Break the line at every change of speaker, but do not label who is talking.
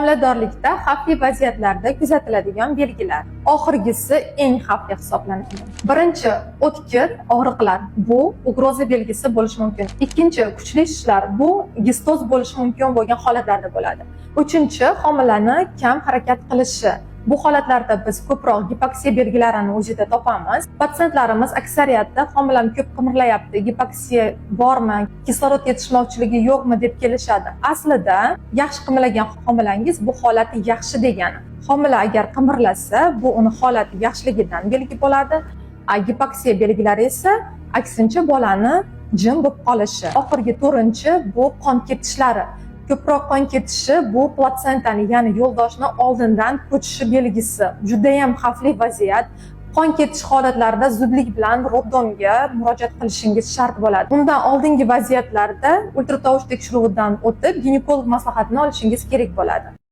Homiladorlikda xavfli vaziyatlarda kuzatiladigan belgilar. Oxirgisi eng xavfli hisoblanadi. Birinchi, o'tkir og'riqlar. Bu ugroza belgisi bo'lishi mumkin. Ikkinchi, kuchli shishlar. Bu gistoz bo'lishi mumkin bo'lgan holatlarda bo'ladi. Uchinchi, homilani kam harakat qilishi. Bu holatlarda biz ko'proq gipoksiya belgilarini o'zida topamiz. Patsientlarimiz aksariyatda homilam ko'p qimirlayapti, gipoksiya bormi, kislorod yetishmovchiligi yo'qmi deb kelishadi. Aslida yaxshi qimirlagan homilangiz bu holati yaxshi degani. Homila agar qimirlasa, bu uni holati yaxshiligidan belgi bo'ladi. Gipoksiya belgilari esa aksincha bolani jim bo'lib qolishi. Oxirgi to'rtinchi bu qon ketishlari. Ko'proq qon ketishi bu platsentani, ya'ni yo'ldoshni oldindan ko'chishi belgisi. Juda ham xavfli vaziyat. Qon ketish holatlarida zudlik bilan roddomga murojaat qilishingiz shart bo'ladi. Undan oldingi vaziyatlarda ultratovush tekshiruvidan o'tib, ginekolog maslahatini olishingiz kerak bo'ladi.